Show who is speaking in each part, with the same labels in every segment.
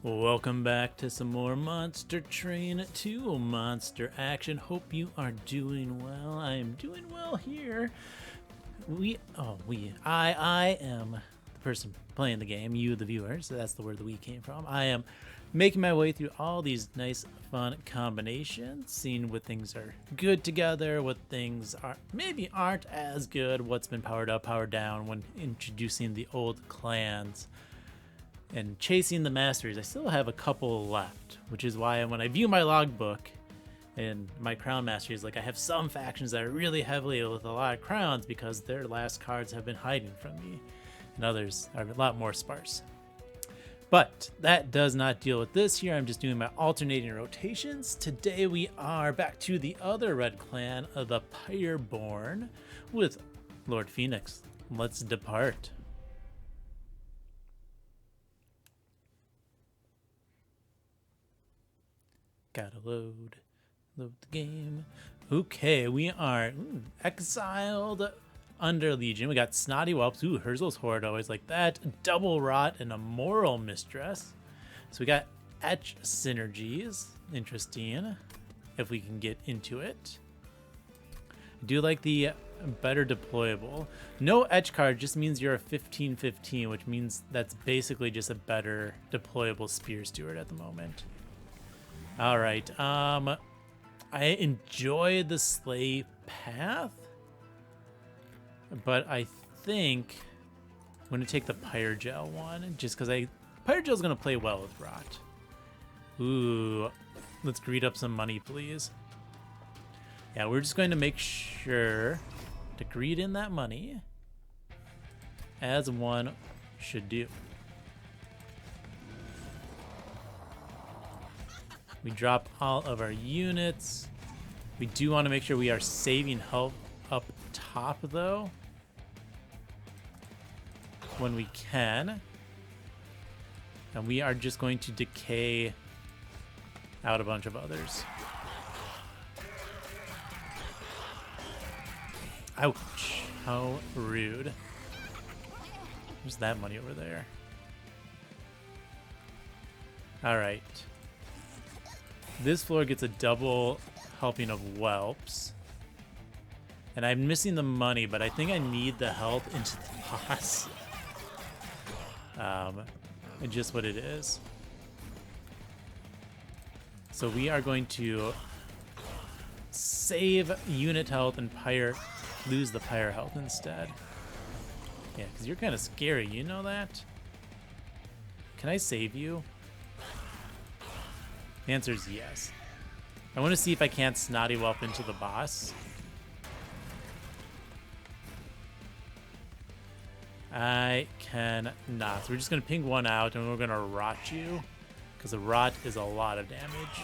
Speaker 1: Welcome back to some more Monster Train 2 monster action. Hope you are doing well. I am doing well here. I am the person playing the game, you the viewer, so that's the word the we came from. I am making my way through all these nice fun combinations, seeing what things are good together, what things are maybe aren't as good, what's been powered up, powered down when introducing the old clans. And chasing the masteries. I still have a couple left, which is why when I view my logbook and my crown masteries, like I have some factions that are really heavily with a lot of crowns because their last cards have been hiding from me, and others are a lot more sparse. But that does not deal with this here. I'm just doing my alternating rotations. Today we are back to the other red clan of the Pyreborne with Lord Phoenix. Let's depart. Gotta load the game. Okay, we are exiled Underlegion. We got Snotty Whelps. Ooh, Herzl's Horde, always like that. Double Rot and a Moral Mistress. So we got Etch synergies. Interesting. If we can get into it. I do like the better deployable. No Etch card just means you're a 15-15, which means that's basically just a better deployable Spear Steward at the moment. All right, I enjoy the Slay path, but I think I'm going to take the Pyrogel one, just because Pyrogel's going to play well with Rot. Ooh, let's greed up some money, please. Yeah, we're just going to make sure to greed in that money, as one should do. We drop all of our units. We do want to make sure we are saving health up top, though, when we can. And we are just going to decay out a bunch of others. Ouch. How rude. There's that money over there. All right. This floor gets a double helping of whelps. And I'm missing the money, but I think I need the health into the boss. And just what it is. So we are going to save unit health and lose the pyre health instead. Yeah, because you're kind of scary, you know that? Can I save you? The answer is yes. I want to see if I can't Snotty Whelp into the boss. I cannot. So we're just going to ping one out and we're going to rot you, because a rot is a lot of damage.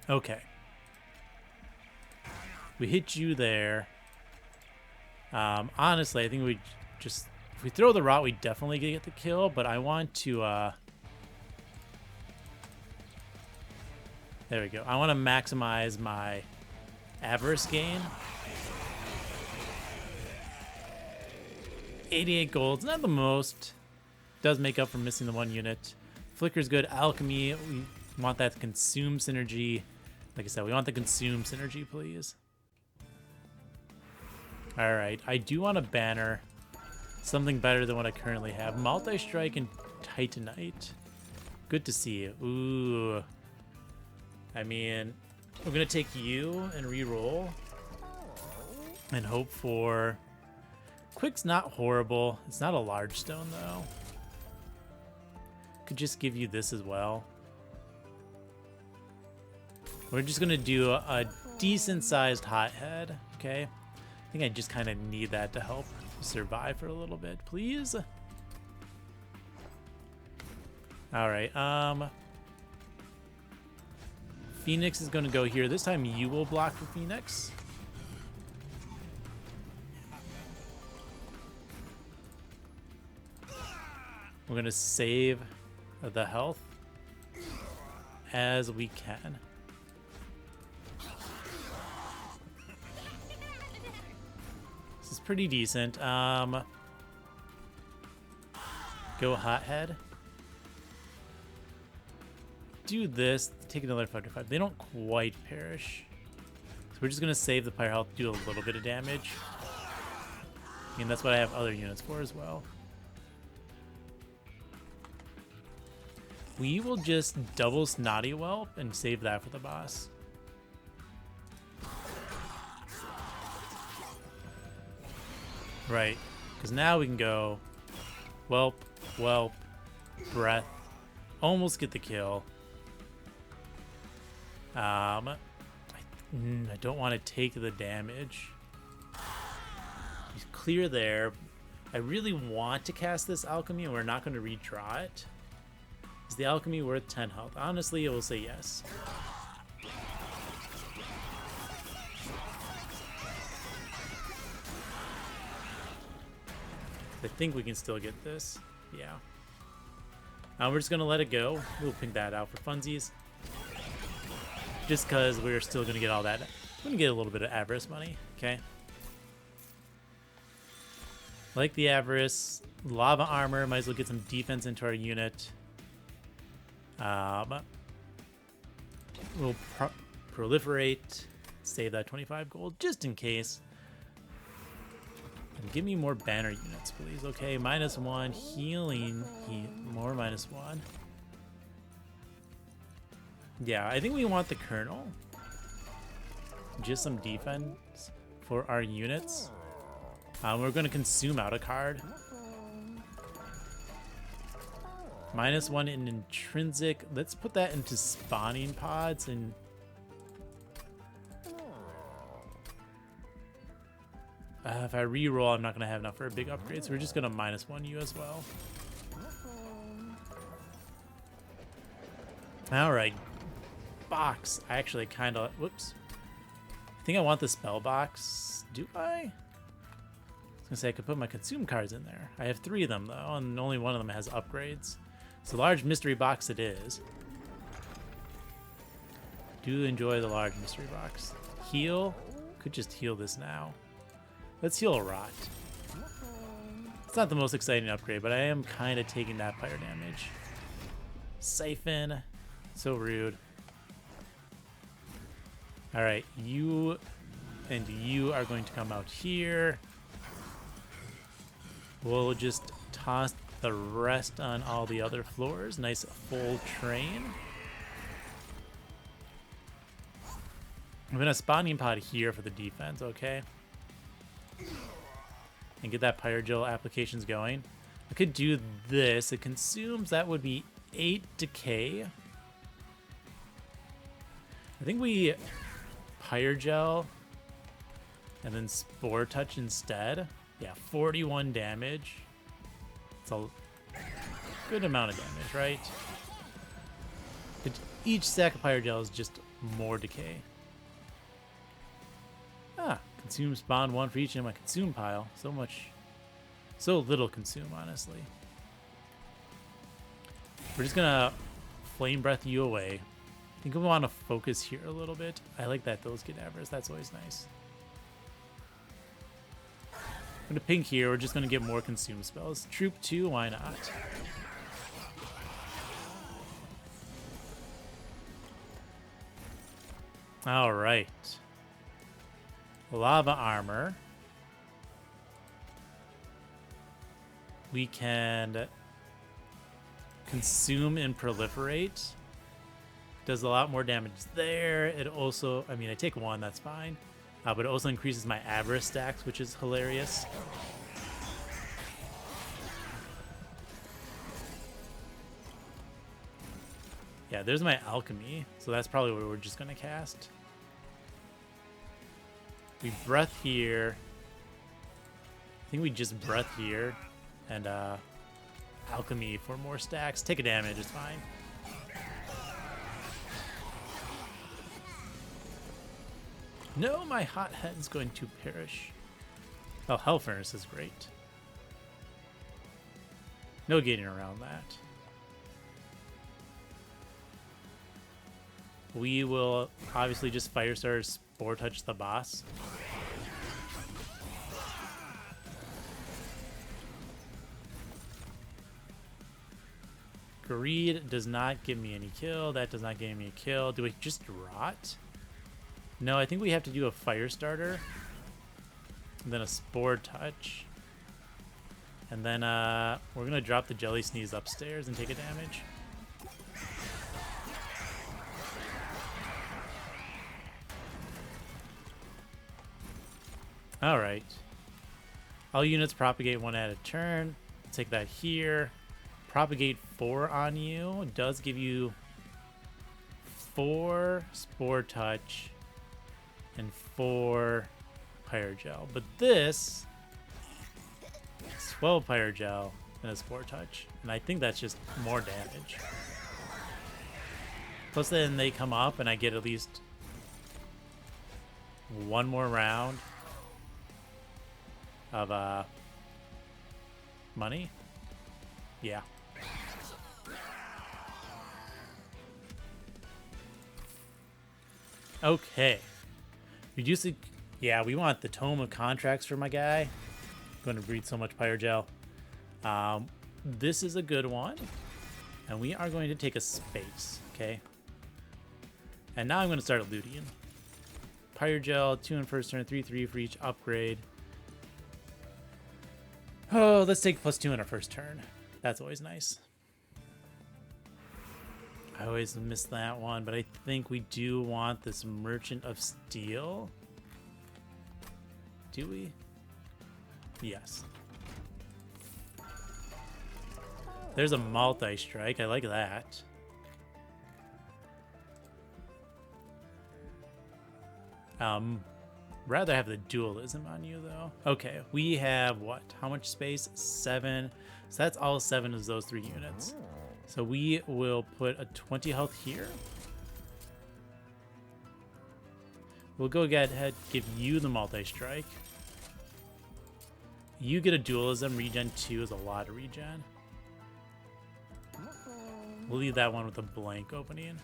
Speaker 1: Okay. We hit you there. Honestly, I think we just... If we throw the rot, we definitely get the kill, but I want to, there we go. I want to maximize my avarice gain. 88 gold, not the most. Does make up for missing the one unit. Flicker's good. Alchemy, we want that consume synergy. Like I said, we want the consume synergy, please. All right, I do want a banner. Something better than what I currently have. Multi-strike and Titanite. Good to see you. Ooh. I mean, we're going to take you and re-roll. And hope for... Quick's not horrible. It's not a large stone, though. Could just give you this as well. We're just going to do a decent-sized hothead, okay? I think I just kind of need that to help survive for a little bit, please. All right, Phoenix is going to go here. This time you will block for Phoenix. We're going to save the health as we can. This is pretty decent. Go hothead. Do this. Take another 5-5. They don't quite perish. So we're just going to save the pyre health, do a little bit of damage. And that's what I have other units for as well. We will just double Snotty Whelp and save that for the boss. Right, because now we can go Whelp, Whelp, Breath, almost get the kill. I don't want to take the damage. He's clear there. I really want to cast this alchemy, and we're not going to redraw it. Is the alchemy worth 10 health? Honestly, I will say yes. I think we can still get this. Yeah. We're just going to let it go. We'll ping that out for funsies. Just because we're still going to get all that. We're going to get a little bit of Avarice money. Okay. Like the Avarice. Lava armor. Might as well get some defense into our unit. We'll proliferate. Save that 25 gold just in case. And give me more banner units, please. Okay, -1. Healing. More -1. Yeah, I think we want the Colonel. Just some defense for our units. We're going to consume out a card. -1 in intrinsic. Let's put that into spawning pods and... if I re-roll, I'm not going to have enough for a big upgrade, so we're just going to -1 you as well. Alright. Box. I actually kind of... Whoops. I think I want the spell box. Do I? I was going to say I could put my consume cards in there. I have 3 of them, though, and only one of them has upgrades. So large mystery box it is. Do enjoy the large mystery box. Heal. Could just heal this now. Let's heal a rot. It's not the most exciting upgrade, but I am kind of taking that fire damage. Siphon. So rude. Alright, you and you are going to come out here. We'll just toss the rest on all the other floors. Nice full train. I'm going to spawning pod here for the defense, okay? And get that Pyrogel applications going. I could do this. It consumes, that would be 8 decay. I think we Pyrogel and then Spore Touch instead. Yeah, 41 damage. It's a good amount of damage, right? But each stack of Pyrogel is just more decay. Ah, consume spawn 1 for each in my consume pile. So little consume, honestly. We're just gonna flame breath you away. I think we want to focus here a little bit. I like that those get Avarice. That's always nice. I'm gonna ping here. We're just gonna get more consume spells. Troop 2, why not? All right. Lava armor. We can consume and proliferate. Does a lot more damage there. It also, I mean, I take 1, that's fine. But it also increases my Avarice stacks, which is hilarious. Yeah, there's my alchemy. So that's probably what we're just going to cast. We breath here. I think we just breath here. And alchemy for more stacks. Take a damage, it's fine. No, my hot head's going to perish. Oh, Hell Furnace is great. No getting around that. We will obviously just Firestar Spore Touch the boss. Greed does not give me any kill. That does not give me a kill. Do we just rot? No, I think we have to do a fire starter. And then a spore touch. And then we're going to drop the jelly sneeze upstairs and take a damage. Alright. All units propagate 1 at a turn. Take that here. Propagate 4 on you. Does give you 4 spore touch and 4 Pyrogel. But this is 12 Pyrogel and a spore touch. And I think that's just more damage. Plus then they come up and I get at least 1 more round of money. Yeah. Okay. Reduce the... Yeah, we want the Tome of Contracts for my guy. I'm going to breed so much Pyrogel. This is a good one. And we are going to take a space, okay? And now I'm going to start looting. Pyrogel, 2 in first turn, 3/3 for each upgrade. Oh, let's take +2 in our first turn. That's always nice. I always miss that one, but I think we do want this Merchant of Steel. Do we? Yes. There's a multi-strike. I like that. Rather have the dualism on you, though. Okay, we have what? How much space? 7. So that's all 7 of those 3 units. So we will put a 20 health here. We'll go ahead, give you the multi-strike. You get a dualism. Regen 2 is a lot of regen. We'll leave that one with a blank opening.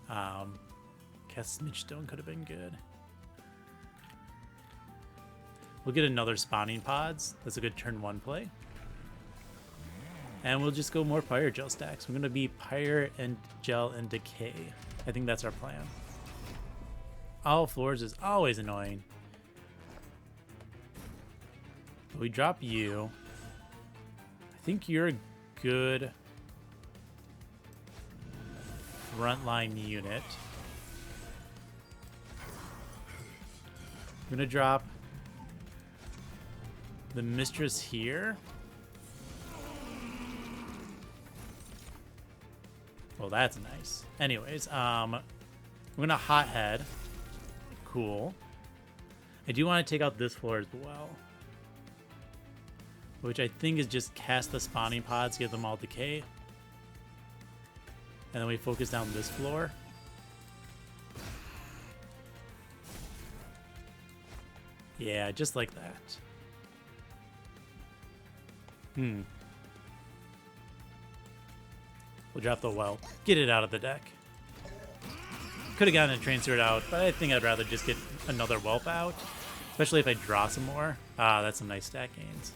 Speaker 1: Cast Smidge Stone could have been good. We'll get another spawning pods. That's a good turn 1 play. And we'll just go more Pyrogel stacks. We're going to be Pyre and Gel and Decay. I think that's our plan. All floors is always annoying. We drop you. I think you're a good frontline unit. I'm going to drop the Mistress here. Well, that's nice. Anyways, we're gonna Hothead. Cool. I do want to take out this floor as well, which I think is just cast the spawning pods, give them all decay, and then we focus down this floor. Yeah, just like that. We'll drop the Whelp. Get it out of the deck. Could have gotten a Train Steward out, but I think I'd rather just get another Whelp out. Especially if I draw some more. Ah, that's some nice stat gains.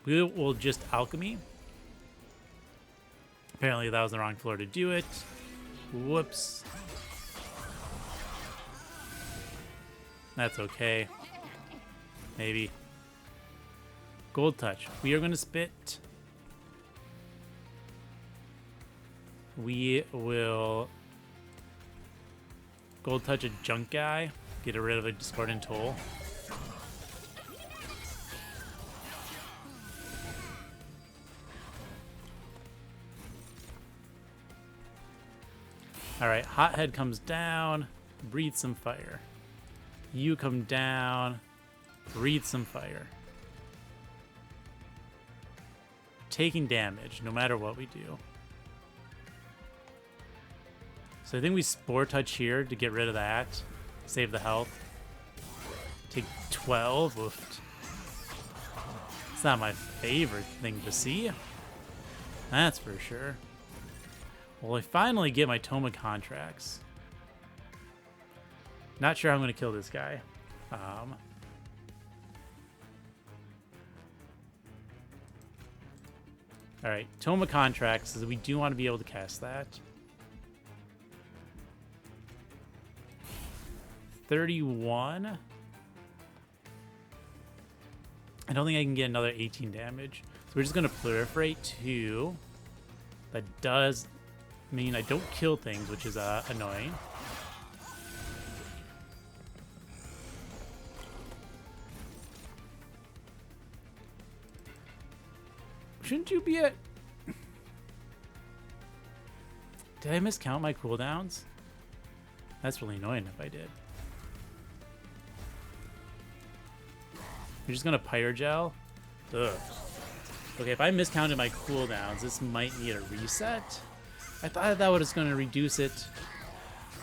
Speaker 1: We will just Alchemy. Apparently that was the wrong floor to do it. Whoops. That's okay. Maybe. Gold Touch. We are going to spit. We will Gold Touch a junk guy. Get rid of a Discordant Toll. Alright, Hothead comes down. Breathe some fire. You come down. Breathe some fire. Taking damage no matter what we do. So I think we Spore Touch here to get rid of that. Save the health. Take 12. Oofed. It's not my favorite thing to see. That's for sure. Well, I finally get my Tome of Contracts. Not sure how I'm going to kill this guy. All right, Tome of Contracts, so we do want to be able to cast that. 31. I don't think I can get another 18 damage. So we're just going to proliferate 2. That does mean I don't kill things, which is annoying. Shouldn't you be at... Did I miscount my cooldowns? That's really annoying if I did. You're just gonna Pyrogel? Ugh. Okay, if I miscounted my cooldowns, this might need a reset. I thought that was gonna reduce it.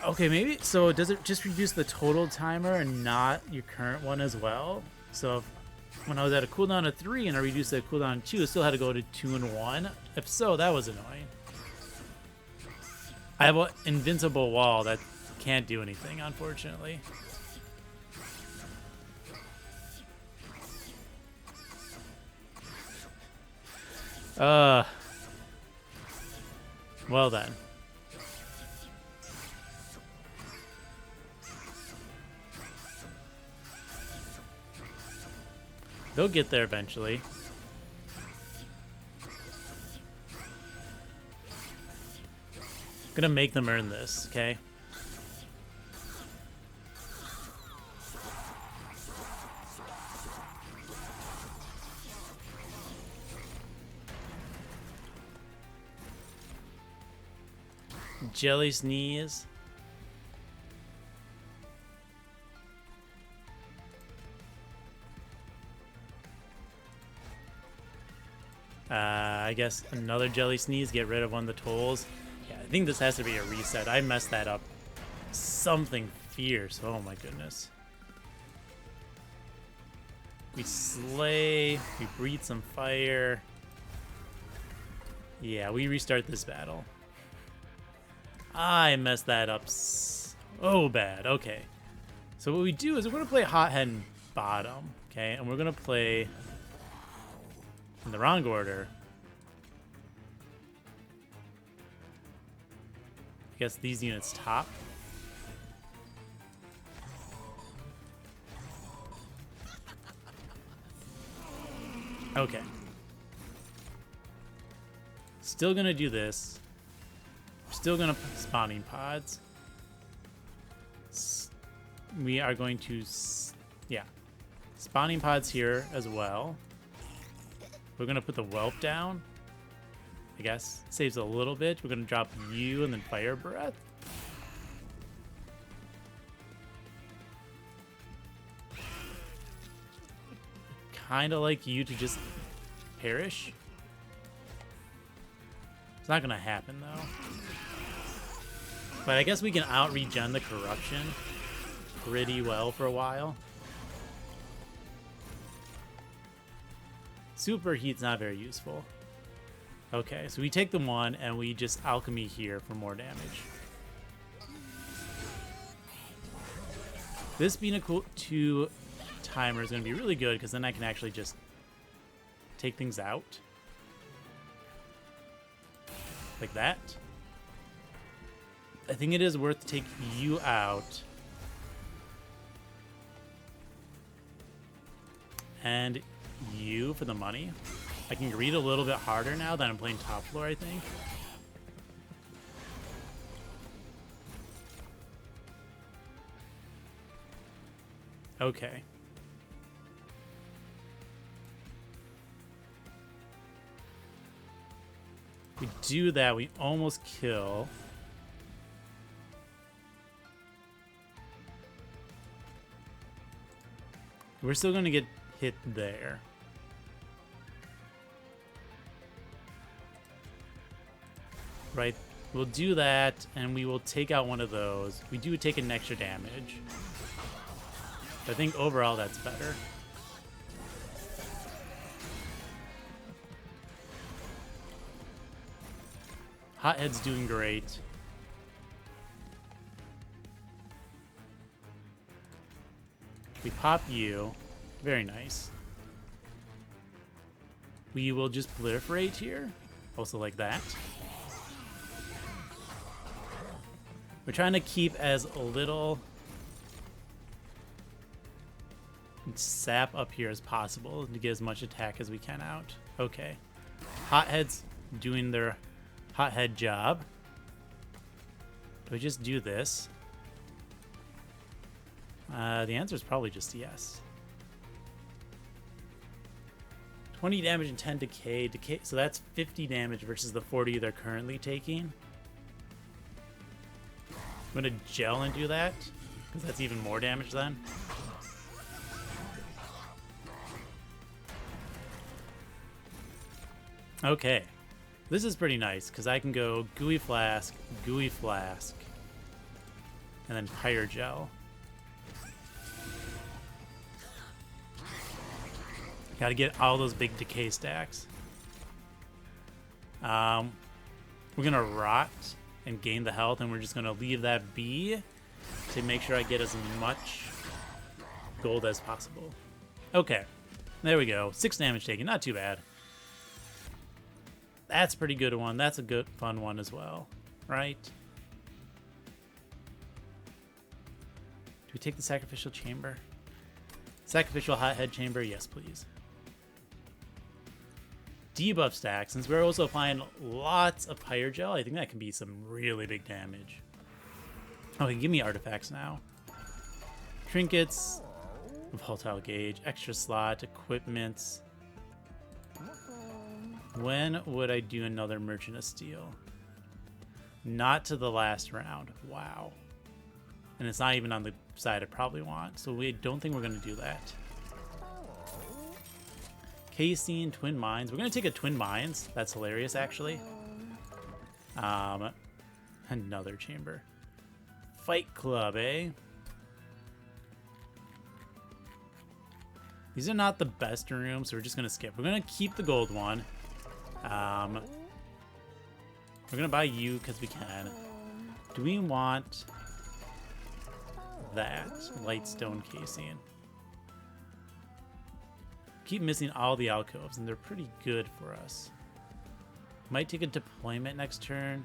Speaker 1: Okay, maybe, so does it just reduce the total timer and not your current one as well? So when I was at a cooldown of 3 and I reduced the cooldown to 2, I still had to go to 2 and 1. If so, that was annoying. I have an invincible wall that can't do anything, unfortunately. Well then. They'll get there eventually. Gonna make them earn this, okay? Jelly Sneeze. I guess another Jelly Sneeze, get rid of one of the tolls. Yeah, I think this has to be a reset. I messed that up. Something fierce. Oh my goodness. We slay. We breathe some fire. Yeah, we restart this battle. I messed that up so bad. Okay. So what we do is we're going to play Hothead in bottom. Okay, and we're going to play in the wrong order. I guess these units top. Okay. Still gonna do this. Still gonna put spawning pods. We are going to, yeah, spawning pods here as well. We're gonna put the whelp down. I guess saves a little bit. We're gonna drop you and then fire breath. Kind of like you to just perish. It's not gonna happen though. But I guess we can out-regen the corruption pretty well for a while. Superheat's not very useful. Okay, so we take the 1 and we just alchemy here for more damage. This being a cool 2 timer is going to be really good because then I can actually just take things out. Like that. I think it is worth to take you out. And you for the money. I can greed a little bit harder now that I'm playing top floor, I think. Okay. We do that, we almost kill. We're still going to get hit there. Right, we'll do that, and we will take out one of those. We do take an extra damage. I think overall that's better. Hothead's doing great. We pop you. Very nice. We will just proliferate here. Also like that. We're trying to keep as little sap up here as possible to get as much attack as we can out. Okay. Hothead's doing their hothead job. Do we just do this? The answer is probably just yes. 20 damage and 10 decay. So that's 50 damage versus the 40 they're currently taking. I'm going to gel and do that, because that's even more damage then. Okay. This is pretty nice, because I can go Gooey Flask, and then Pyre Gel. Got to get all those big decay stacks. We're going to Rot and gain the health, and we're just going to leave that be to make sure I get as much gold as possible. Okay. There we go. 6 damage taken. Not too bad. That's a pretty good one. That's a good, fun one as well. Right? Do we take the Sacrificial Chamber? Sacrificial Hothead Chamber? Yes, please. Debuff stack, since we're also applying lots of Pyre Gel, I think that can be some really big damage. Okay, give me artifacts now. Trinkets, volatile gauge, extra slot, equipments. When would I do another Merchant of Steel? Not to the last round. Wow. And it's not even on the side I probably want, so we don't think we're going to do that. Casein, Twin Mines. We're going to take a Twin Mines. That's hilarious, actually. Another chamber. Fight Club, eh? These are not the best rooms, so we're just going to skip. We're going to keep the gold one. We're going to buy you because we can. Do we want that? Lightstone Casein. Keep missing all the alcoves, and they're pretty good for us. Might take a deployment next turn.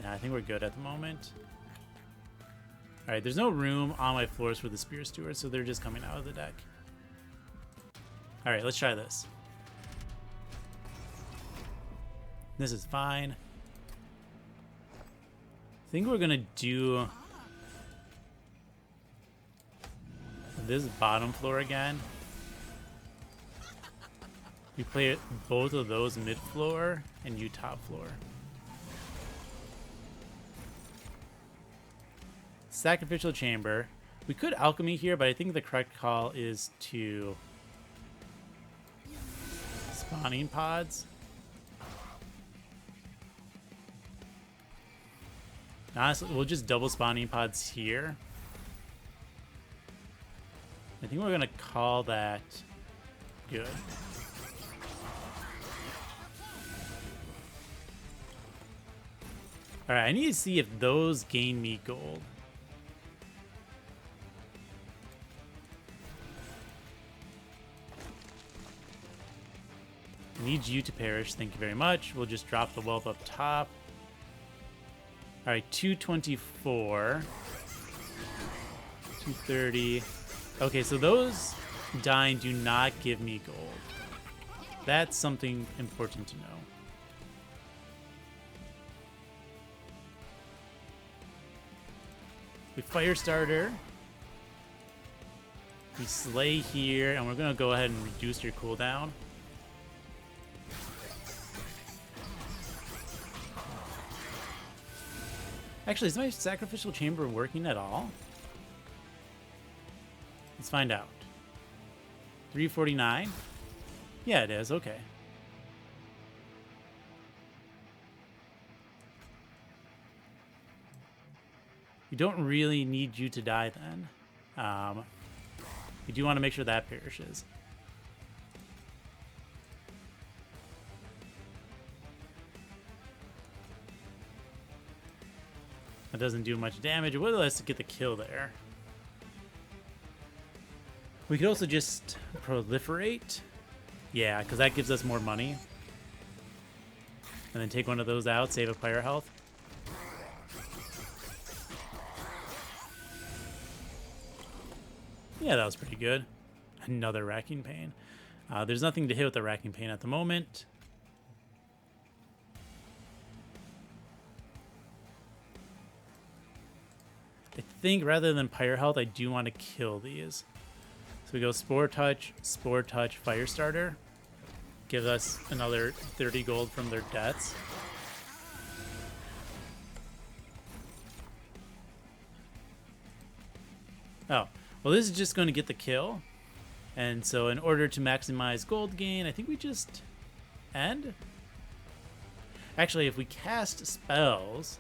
Speaker 1: Yeah, I think we're good at the moment. Alright, there's no room on my floors for the Spear Steward, so they're just coming out of the deck. Alright, let's try this. This is fine. I think we're gonna do this bottom floor again. We play both of those mid floor and you top floor. Sacrificial Chamber. We could alchemy here, but I think the correct call is to spawning pods. Honestly, we'll just double spawning pods here. I think we're going to call that good. Alright, I need to see if those gain me gold. Need you to perish, thank you very much. We'll just drop the wealth up top. Alright, 224. 230. Okay, so those dying do not give me gold. That's something important to know. We fire starter. We slay here, and we're gonna go ahead and reduce your cooldown. Actually, is my sacrificial chamber working at all? Let's find out. 349? Yeah, it is. Okay. We don't really need you to die then. We do want to make sure that perishes. That doesn't do much damage. It would let us get the kill there. We could also just proliferate Yeah, because that gives us more money. And then take one of those out, save a player health. Yeah, that was pretty good. Another Racking Pain. There's nothing to hit with the Racking Pain at the moment. I think rather than Pyre Health, I do want to kill these. So we go Spore Touch, Fire Starter. Gives us another 30 gold from their deaths. Oh, well, this is just going to get the kill. And so in order to maximize gold gain, I think we just end. Actually, if we cast spells,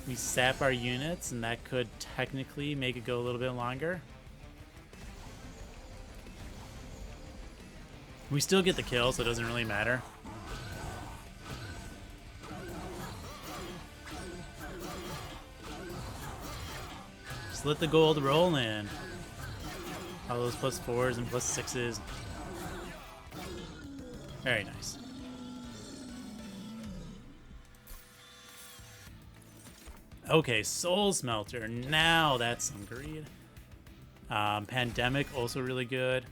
Speaker 1: we sap our units, and that could technically make it go a little bit longer. We still get the kill, so it doesn't really matter. Just let the gold roll in. All those +4s and +6s. Very nice. Okay, Soul Smelter. Now that's some greed. Pandemic, also really good.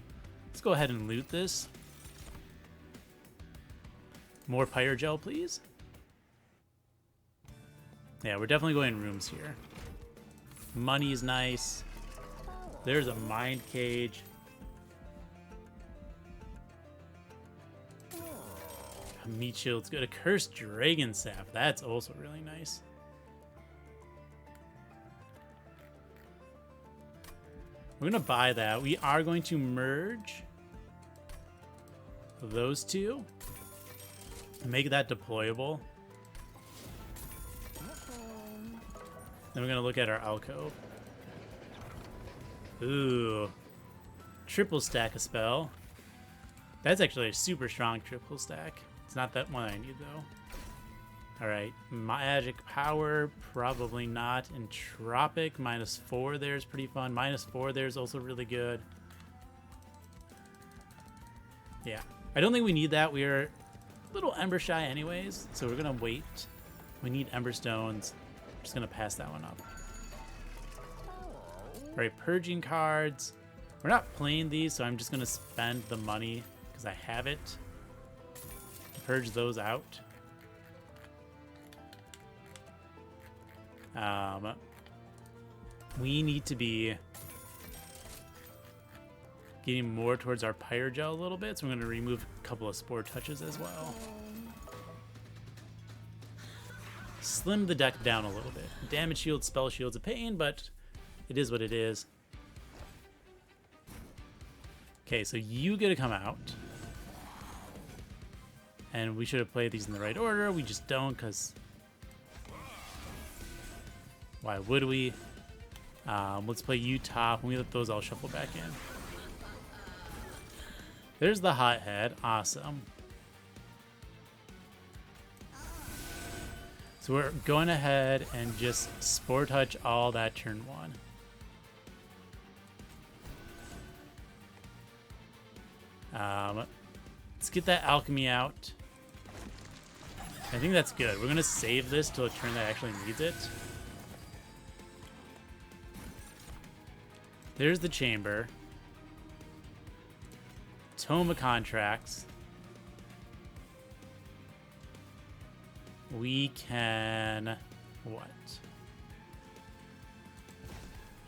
Speaker 1: Let's go ahead and loot this. More Pyre Gel, please. Yeah, we're definitely going rooms here. Money's nice. There's a Mind Cage. A Meat Shield's good. A Cursed Dragon Staff. That's also really nice. We're going to buy that. We are going to merge those two. Make that deployable. Then we're going to look at our alcove. Ooh. Triple stack a spell. That's actually a super strong triple stack. It's not that one I need, though. Alright. Magic Power, probably not. Entropic, -4 there is pretty fun. -4 there is also really good. Yeah. I don't think we need that. We are a little Ember shy anyways, so we're going to wait. We need Ember Stones. I'm just going to pass that one up. Alright, Purging cards. We're not playing these, so I'm just going to spend the money because I have it to purge those out. We need to be getting more towards our Pyre Gel a little bit, so I'm going to remove a couple of Spore Touches as well. Slim the deck down a little bit. Damage shield, spell shield's a pain, but it is what it is. Okay, so you get to come out. And we should have played these in the right order. We just don't, because why would we? Let's play you top, and we let those all shuffle back in. There's the Hothead. Awesome. So we're going ahead and just Spore Touch all that turn one. Let's get that Alchemy out. I think that's good. We're going to save this till a turn that actually needs it. There's the Chamber. Tome of Contracts. We can... what?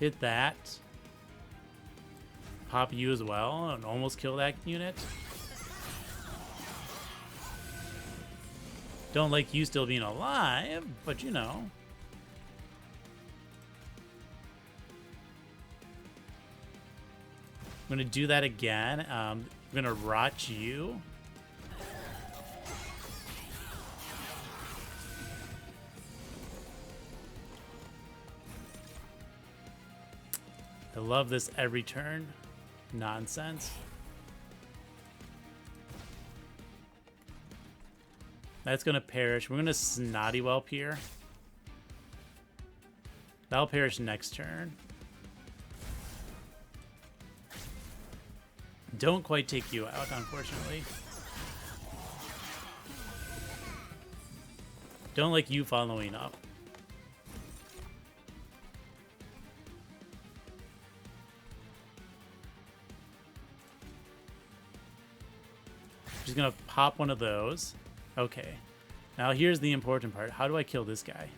Speaker 1: Hit that. Pop you as well and almost kill that unit. Don't like you still being alive, but you know. I'm going to do that again. I'm going to rot you. I love this every turn nonsense. That's going to perish. We're going to Snotty Whelp here. That'll perish next turn. Don't quite take you out, unfortunately. Don't like you following up. Just gonna pop one of those. Okay. Now here's the important part. How do I kill this guy?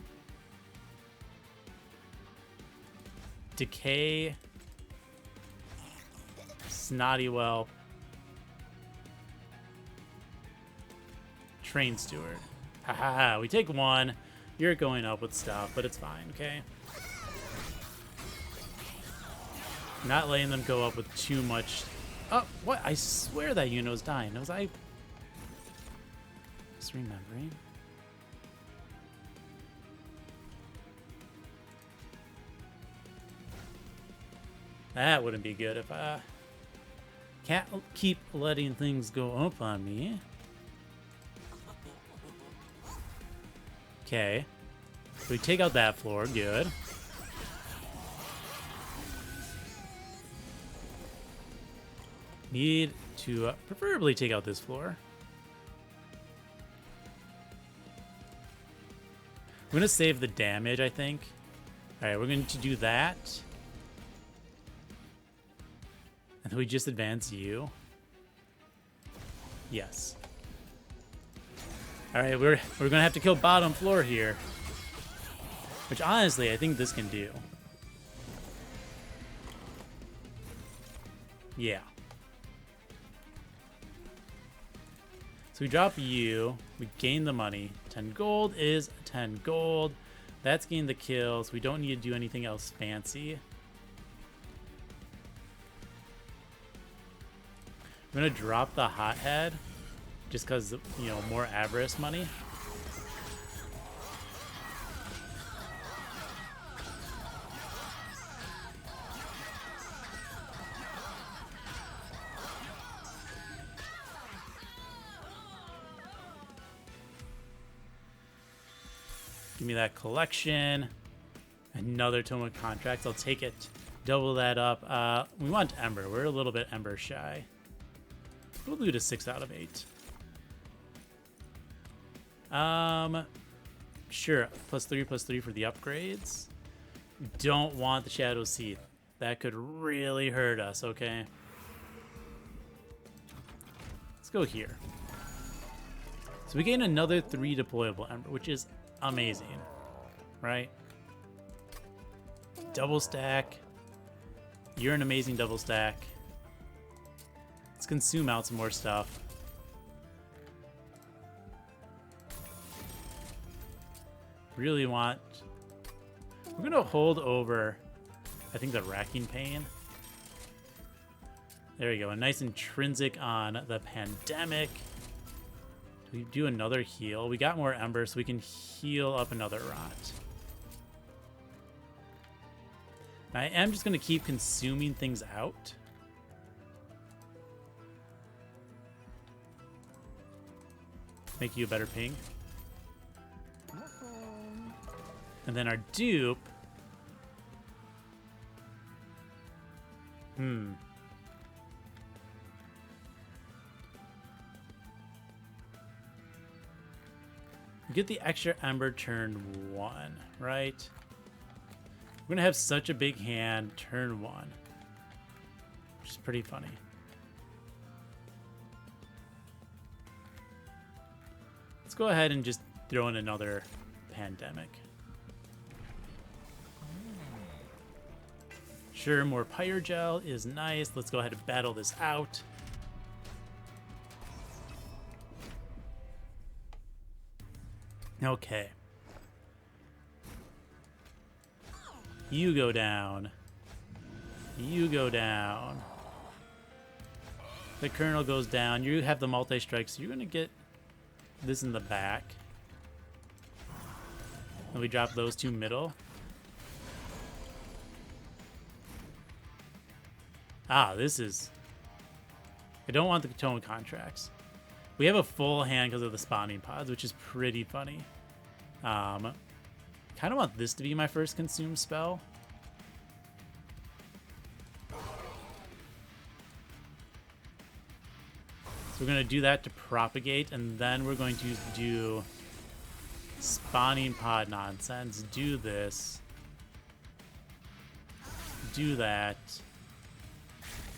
Speaker 1: Decay. Snotty Whelp. Train Steward. Haha, we take one. You're going up with stuff, but it's fine, okay? Not letting them go up with too much. Oh, what? I swear that Yuno's dying. Was I just remembering? That wouldn't be good if I can't keep letting things go up on me. Okay. So we take out that floor. Good. Need to preferably take out this floor. I'm going to save the damage, I think. All right, we're going to do that. And then we just advance you. Yes. All right, we're going to have to kill bottom floor here. Which, honestly, I think this can do. Yeah. So we drop you. We gain the money. 10 gold is 10 gold. That's gained the kills. We don't need to do anything else fancy. I'm going to drop the hothead. Just because, you know, more avarice money. Give me that collection. Another tome of contracts. I'll take it. Double that up. We want Ember. We're a little bit Ember shy. We'll do it a 6 out of 8. Sure. +3/+3 for the upgrades. Don't want the Shadow Seed. That could really hurt us, okay? Let's go here. So we gain another 3 deployable Ember, which is amazing, right? Double stack. You're an amazing double stack. Let's consume out some more stuff. Really want... We're going to hold over, I think, the Racking Pain. There we go. A nice intrinsic on the Pandemic. Do we do another heal? We got more Ember, so we can heal up another Rot. I am just going to keep consuming things out. Make you a better ping. And then our dupe. We get the extra Ember turn 1, right? We're going to have such a big hand turn 1. Which is pretty funny. Let's go ahead and just throw in another Pandemic. Sure, more Pyrogel is nice. Let's go ahead and battle this out. Okay. You go down. You go down. The Colonel goes down. You have the multi-strike, so you're going to get this in the back. And we drop those two middle. Ah, this is... I don't want the Tome contracts. We have a full hand because of the spawning pods, which is pretty funny. Kind of want this to be my first consume spell. We're going to do that to propagate, and then we're going to do spawning pod nonsense. Do this. Do that.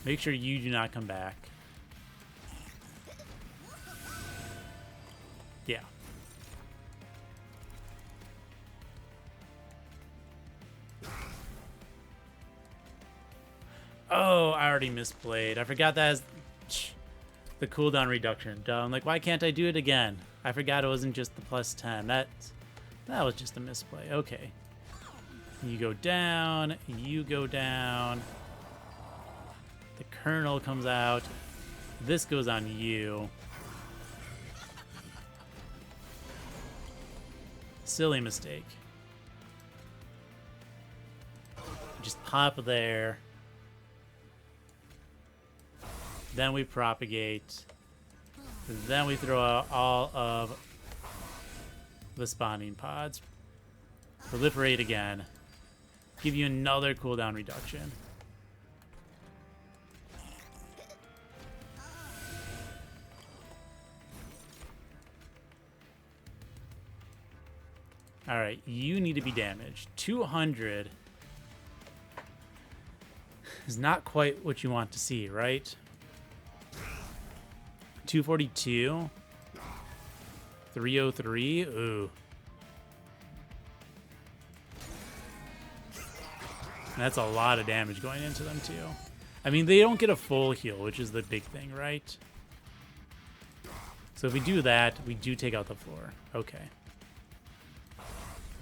Speaker 1: Make sure you do not come back. Yeah. Oh, I already misplayed. I forgot that as the cooldown reduction. Duh, I'm like, why can't I do it again? I forgot it wasn't just the +10. That was just a misplay. Okay. You go down. You go down. The kernel comes out. This goes on you. Silly mistake. Just pop there. Then we propagate. Then we throw out all of the spawning pods. Proliferate again. Give you another cooldown reduction. Alright, you need to be damaged. 200 is not quite what you want to see, right? 242. 303. Ooh. That's a lot of damage going into them, too. I mean, they don't get a full heal, which is the big thing, right? So if we do that, we do take out the floor. Okay.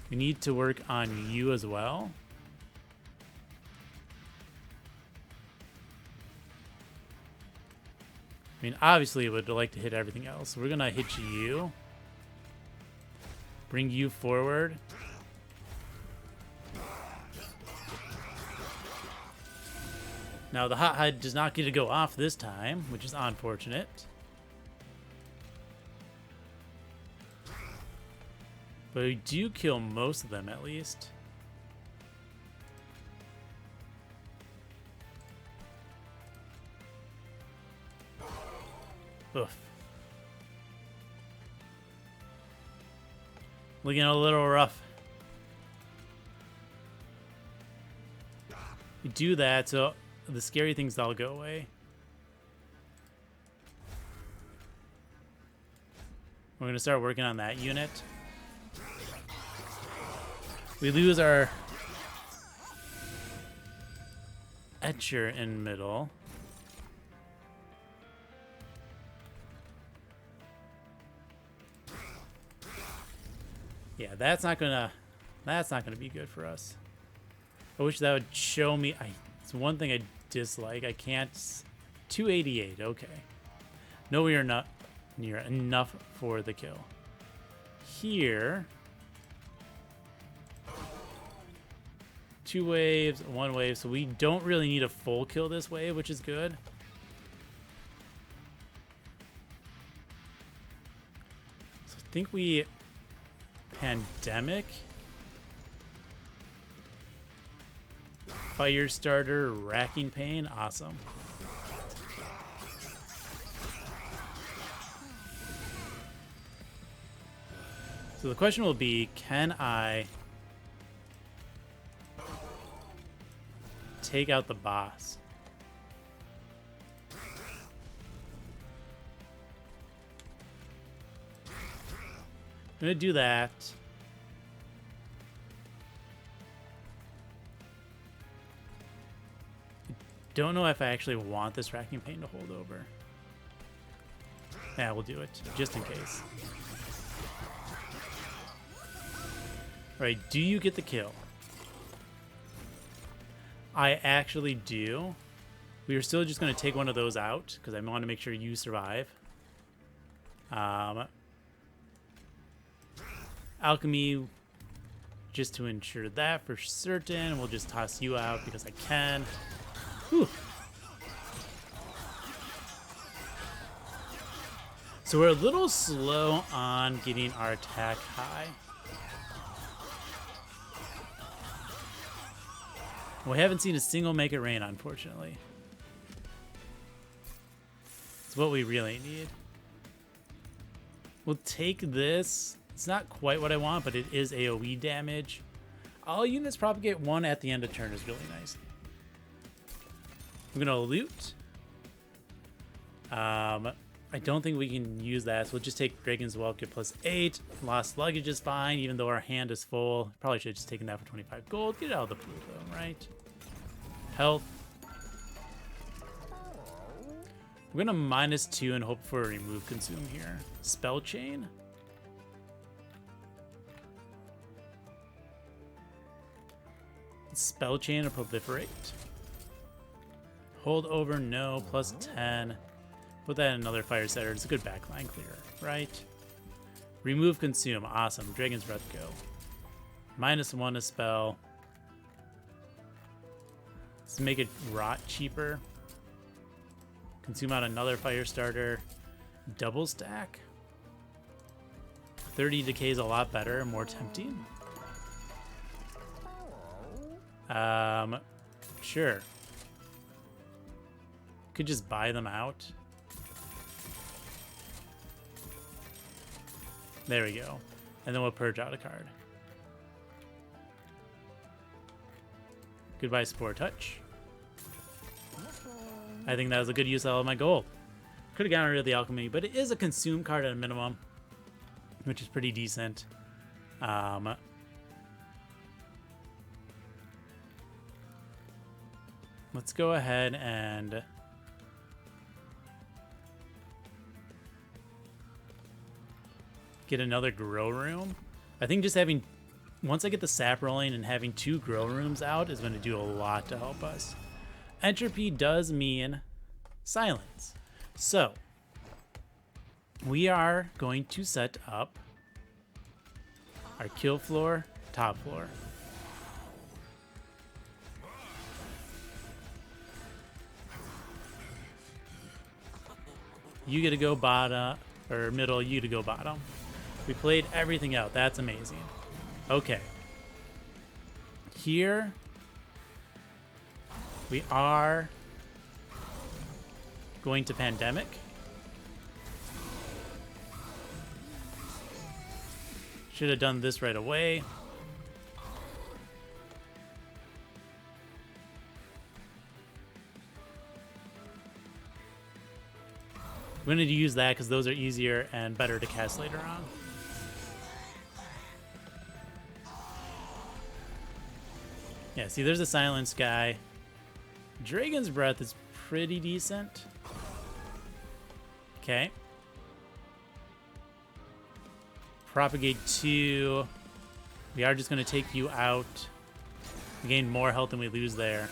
Speaker 1: We need to work on you as well. I mean, obviously, I would like to hit everything else. We're going to hit you. Bring you forward. Now, the hot hide does not get to go off this time, which is unfortunate. But we do kill most of them, at least. Oof. Looking a little rough. We do that, so the scary things all go away. We're going to start working on that unit. We lose our Etcher in middle. Yeah, that's not gonna be good for us. I wish that would show me. It's one thing I dislike. I can't. 288. Okay. No, we are not near enough for the kill. Here. 2 waves, 1 wave, so we don't really need a full kill this wave, which is good. So I think we Pandemic, Fire Starter, Racking Pain, awesome. So the question will be, can I take out the boss? I'm gonna do that. Don't know if I actually want this Racking Pain to hold over. Yeah, we'll do it, just in case. Alright, do you get the kill? I actually do. We are still just going to take one of those out, because I want to make sure you survive. Alchemy, just to ensure that for certain. We'll just toss you out because I can. Whew. So we're a little slow on getting our attack high. We haven't seen a single make it rain, unfortunately. It's what we really need. We'll take this. It's not quite what I want, but it is AoE damage. All units propagate 1 at the end of turn is really nice. I'm gonna loot. I don't think we can use that, so we'll just take Dragon's Well, get +8. Lost luggage is fine, even though our hand is full. Probably should have just taken that for 25 gold. Get it out of the pool, though, right? Health. We're gonna -2 and hope for a remove consume here. Spell chain. Spell chain or proliferate. Hold over, no, +10. Put that in another fire setter. It's a good backline clear, right? Remove consume. Awesome. Dragon's Breath go. -1 a spell. Let's make it rot cheaper. Consume out another fire starter. Double stack. 30 decay is a lot better and more tempting. Sure. Could just buy them out. There we go. And then we'll purge out a card. Goodbye, Spore Touch. I think that was a good use of all of my gold. Could have gotten rid of the Alchemy, but it is a consume card at a minimum, which is pretty decent. Let's go ahead and get another grow room. I think just having, once I get the sap rolling and having 2 grow rooms out is going to do a lot to help us. Entropy does mean silence. So we are going to set up our kill floor, top floor. You get to go bottom, or middle, you to go bottom. We played everything out. That's amazing. Okay. Here we are going to Pandemic. Should have done this right away. We're going to use that because those are easier and better to cast later on. Yeah, see, there's a silence guy. Dragon's Breath is pretty decent. Okay. Propagate 2. We are just going to take you out. We gain more health than we lose there.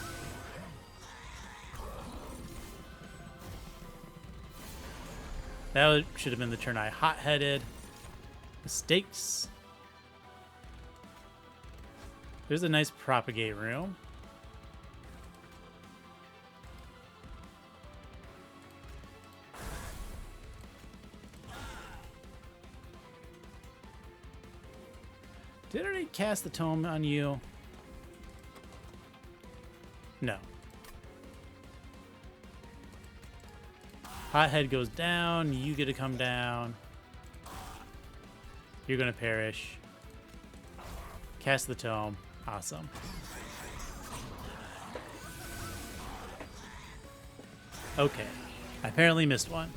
Speaker 1: That should have been the turn I hot-headed. Mistakes. There's a nice propagate room. Did I already cast the tome on you? No. Hothead goes down, you get to come down. You're gonna perish. Cast the tome. Awesome. Okay. I apparently missed one.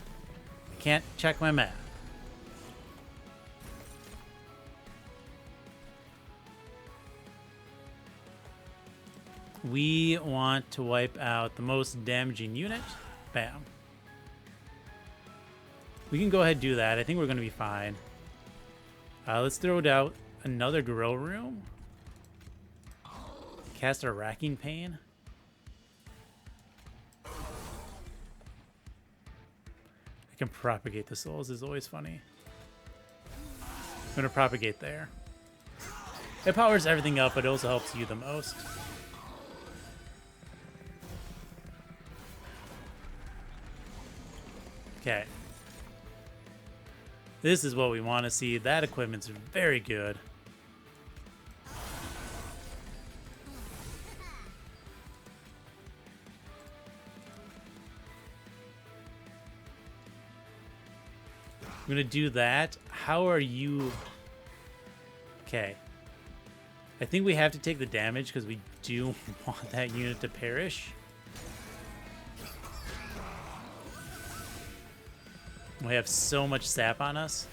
Speaker 1: Can't check my math. We want to wipe out the most damaging unit. Bam. We can go ahead and do that. I think we're going to be fine. Let's throw out another grow room. Cast our Racking Pain. I can propagate the souls, is always funny. I'm going to propagate there. It powers everything up, but it also helps you the most. Okay. This is what we want to see. That equipment's very good. I'm gonna do that. How are you? Okay. I think we have to take the damage because we do want that unit to perish. We have so much sap on us.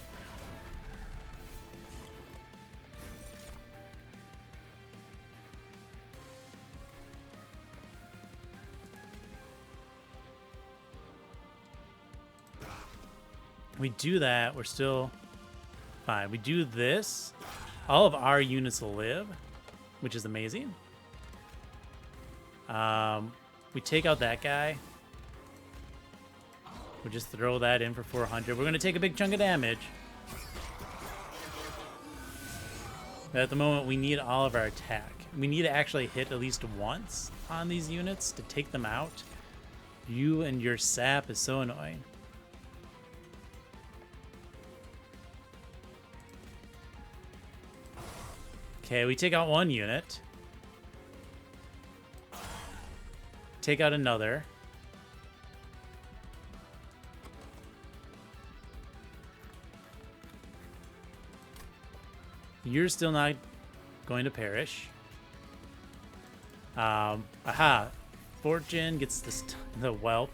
Speaker 1: We do that, we're still fine. We do this, all of our units live, which is amazing. We take out that guy. We just throw that in for 400. We're going to take a big chunk of damage. But at the moment, we need all of our attack. We need to actually hit at least once on these units to take them out. You and your sap is so annoying. Okay, we take out one unit. Take out another. You're still not going to perish. Aha. Fortune gets the whelp.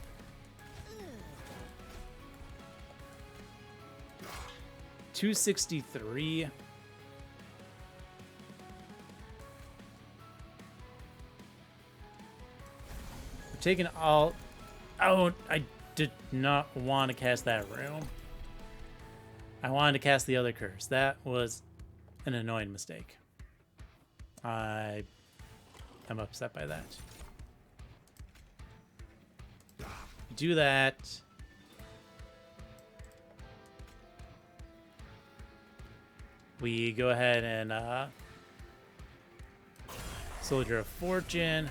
Speaker 1: $263. We're taking all... Oh, I did not want to cast that room. I wanted to cast the other curse. That was an annoying mistake. I'm upset by that. Do that. We go ahead and Soldier of Fortune.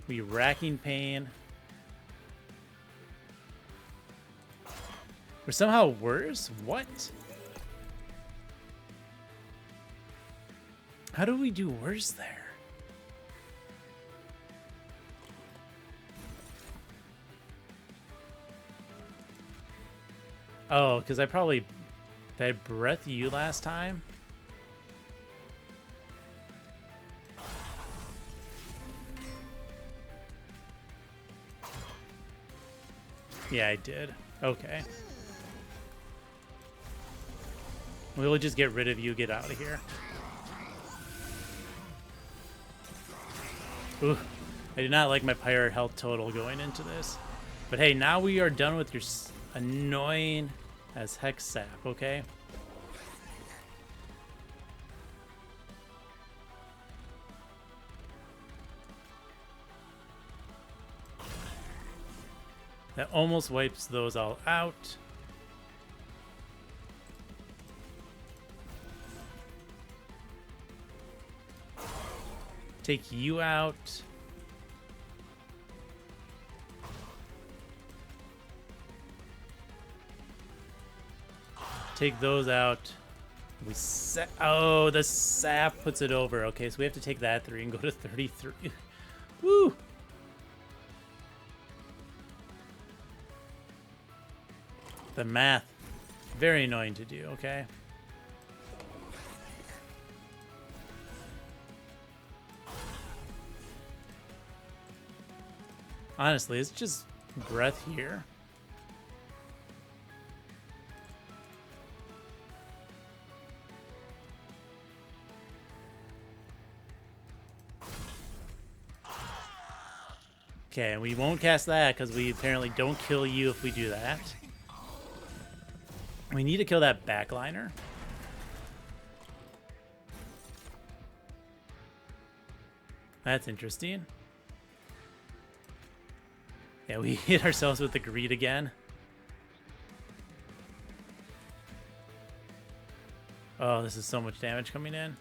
Speaker 1: We Racking Pain. We're somehow worse? What? How do we do worse there? Oh, because I probably... Did I breath you last time? Yeah, I did. Okay. We'll just get rid of you. Get out of here. Ooh, I do not like my pirate health total going into this. But hey, now we are done with your annoying as heck sap, okay? That almost wipes those all out. Take you out. Take those out. We oh, the sap puts it over. Okay, so we have to take that 3 and go to 33. Woo! The math. Very annoying to do, okay? Honestly, it's just breath here. Okay, we won't cast that because we apparently don't kill you if we do that. We need to kill that backliner. That's interesting. Yeah, we hit ourselves with the greed again. Oh, this is so much damage coming in.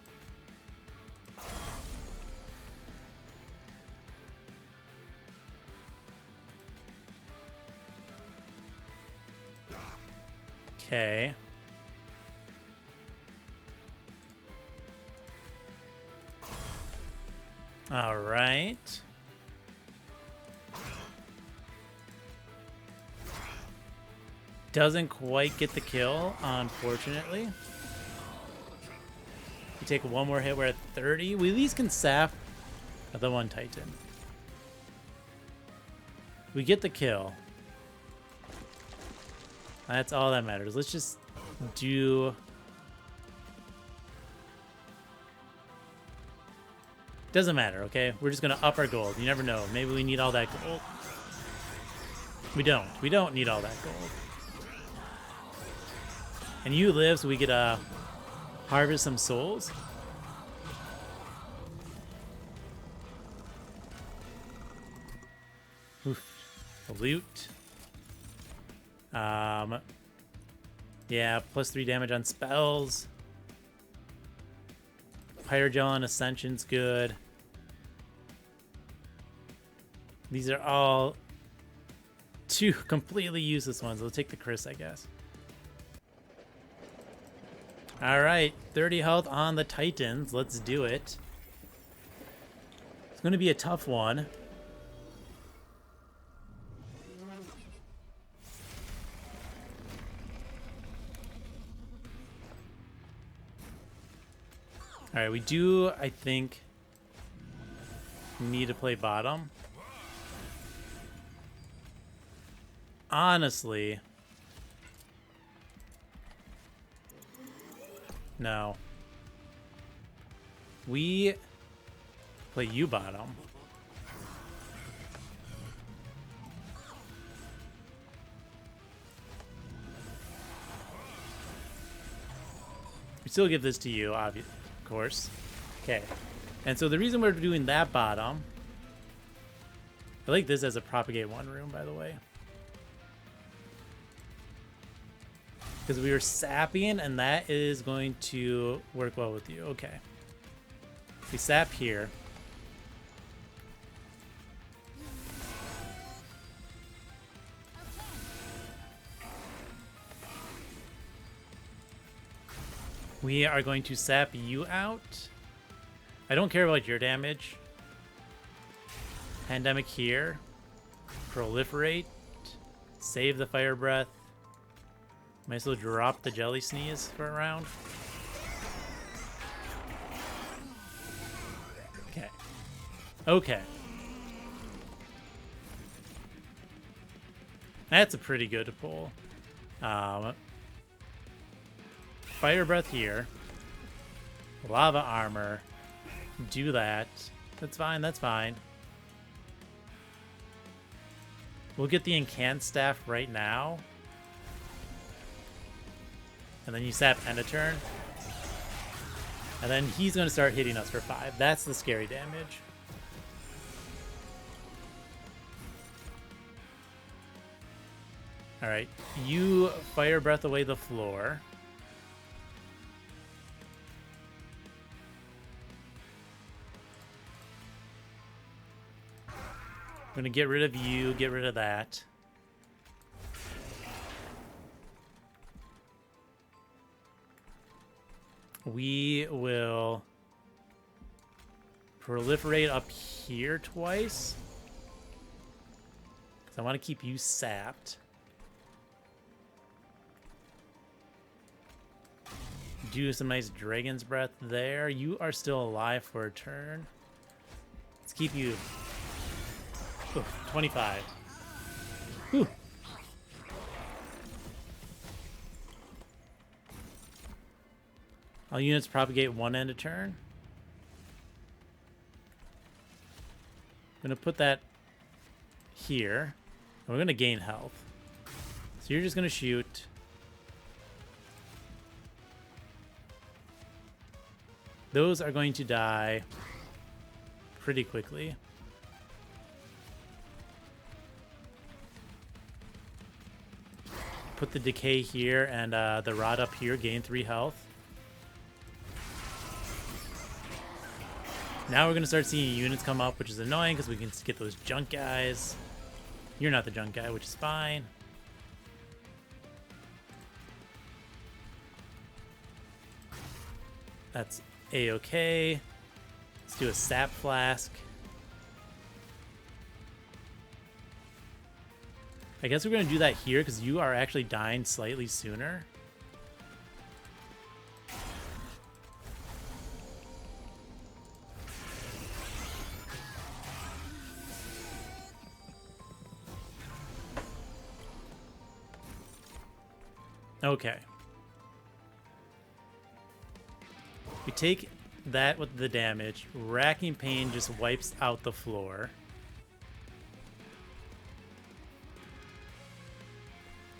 Speaker 1: Okay. All right. Doesn't quite get the kill, unfortunately. We take one more hit, we're at 30. We at least can sap the one Titan. We get the kill. That's all that matters. Let's just do... Doesn't matter, okay? We're just gonna up our gold. You never know. Maybe we need all that gold. We don't. We don't need all that gold. And you live so we could harvest some souls. Oof. Loot. Yeah, +3 damage on spells. Pyrogel on Ascension's good. These are all two completely useless ones. We'll take the Chris, I guess. Alright, 30 health on the Titans. Let's do it. It's going to be a tough one. Alright, we do, I think, need to play bottom. Honestly. No. We play you bottom. We still give this to you, obviously. Of course. Okay. And so the reason we're doing that bottom, I like this as a propagate 1 room, by the way. Because we were sapping, and that is going to work well with you. Okay. We sap here. We are going to sap you out. I don't care about your damage. Pandemic here. Proliferate. Save the fire breath. Might as well drop the jelly sneeze for a round. Okay. Okay. That's a pretty good pull. Fire breath here. Lava armor. Do that. That's fine, that's fine. We'll get the incant staff right now. And then you sap end of turn. And then he's going to start hitting us for 5. That's the scary damage. Alright, you fire breath away the floor. I'm going to get rid of you, get rid of that. We will proliferate up here twice. Because I want to keep you sapped. Do some nice Dragon's Breath there. You are still alive for a turn. Let's keep you... Ooh, 25. Whew. All units propagate 1 end a turn. I'm going to put that here. And we're going to gain health. So you're just going to shoot. Those are going to die pretty quickly. Put the decay here and the rod up here, gain 3 health. Now we're going to start seeing units come up, which is annoying because we can get those junk guys. You're not the junk guy, which is fine. That's a-okay. Let's do a sap flask. I guess we're going to do that here because you are actually dying slightly sooner. Okay. We take that with the damage. Racking Pain just wipes out the floor.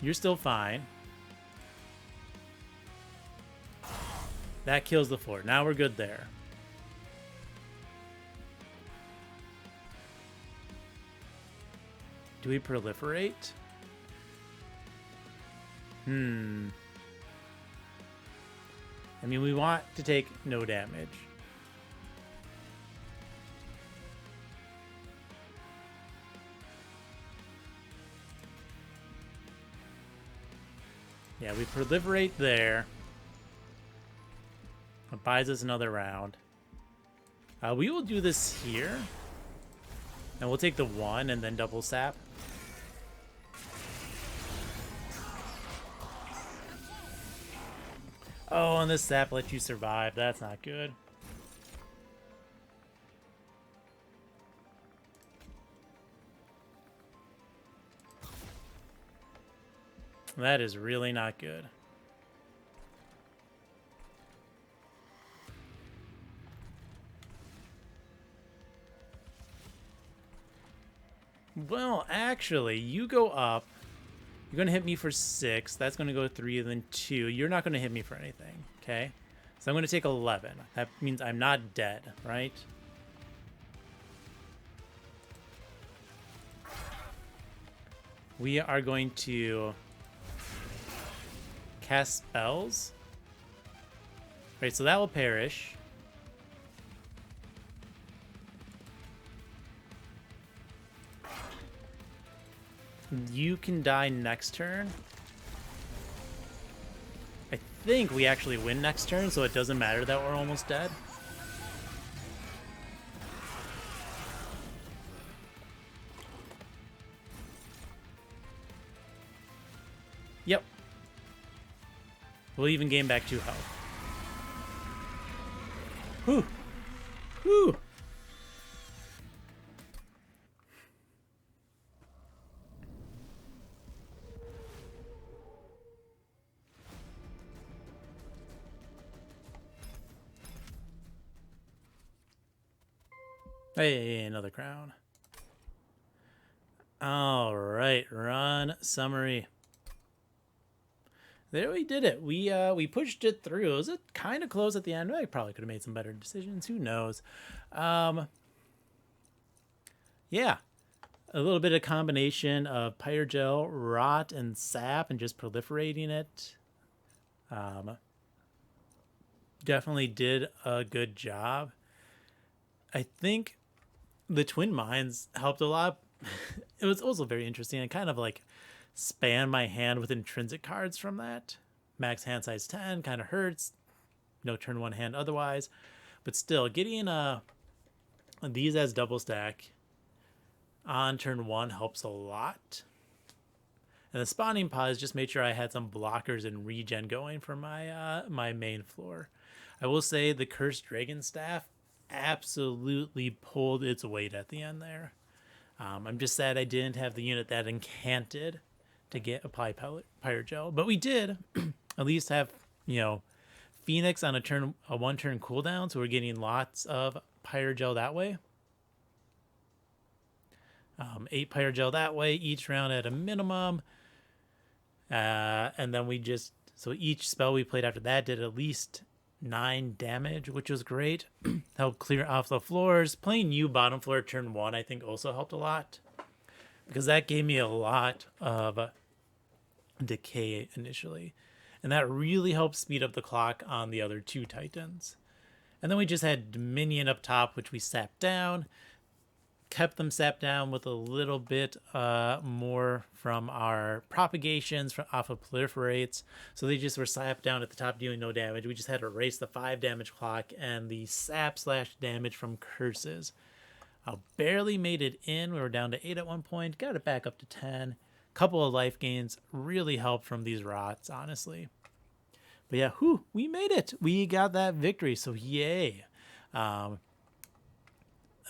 Speaker 1: You're still fine. That kills the floor. Now we're good there. Do we proliferate? I mean, we want to take no damage. Yeah, we proliferate there. It buys us another round. We will do this here. And we'll take the 1 and then double sap. Oh, and this sap lets you survive. That's not good. That is really not good. Well, actually, you go up. You're going to hit me for 6. That's going to go 3 and then 2. You're not going to hit me for anything, okay? So I'm going to take 11. That means I'm not dead, right? We are going to cast spells. Right, so that will perish. You can die next turn. I think we actually win next turn, so it doesn't matter that we're almost dead. Yep. We'll even gain back 2 health. Whew. Whew. Hey, another crown. All right, run summary. There we did it. We pushed it through. It was kind of close at the end. I probably could have made some better decisions. Who knows? Yeah, a little bit of combination of Pyrogel, Rot, and Sap, and just proliferating it. Definitely did a good job. I think the Twin Mines helped a lot. It was also very interesting. I kind of like span my hand with intrinsic cards from that. Max hand size 10 kind of hurts. No turn 1 hand otherwise. But still, getting these as double stack on turn 1 helps a lot. And the spawning pods just made sure I had some blockers and regen going for my my main floor. I will say the Cursed Dragon Staff absolutely pulled its weight at the end there. I'm just sad I didn't have the unit that incanted to get apply Pyrogel, but we did at least have, you know, Phoenix on a 1-turn cooldown, so we're getting lots of Pyrogel that way. 8 Pyrogel that way each round at a minimum, and then we just, so each spell we played after that did at least 9 damage, which was great. Helped clear off the floors. Playing you bottom floor turn 1 I think also helped a lot, because that gave me a lot of decay initially, and that really helped speed up the clock on the other 2 titans. And then we just had Dominion up top, which we sapped down. kept them sapped down with a little bit more from our propagations off of proliferates. So they just were sapped down at the top, dealing no damage. We just had to erase the 5 damage clock and the sap / damage from curses. Barely made it in. We were down to 8 at one point. Got it back up to 10. Couple of life gains really helped from these rots, honestly. But yeah, we made it. We got that victory, so yay. A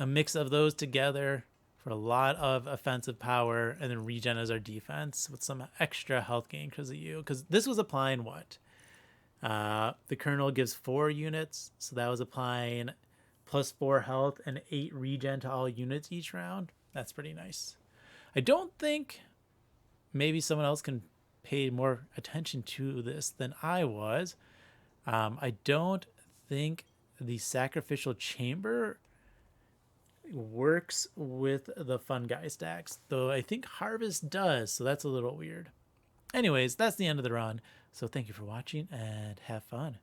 Speaker 1: mix of those together for a lot of offensive power, and then regen as our defense with some extra health gain because of you. Because this was applying what? The Colonel gives 4 units, so that was applying +4 health and 8 regen to all units each round. That's pretty nice. I don't think maybe someone else can pay more attention to this than I was. I don't think the sacrificial chamber works with the fungi stacks, though I think harvest does, so that's a little weird. Anyways, that's the end of the run, so thank you for watching and have fun.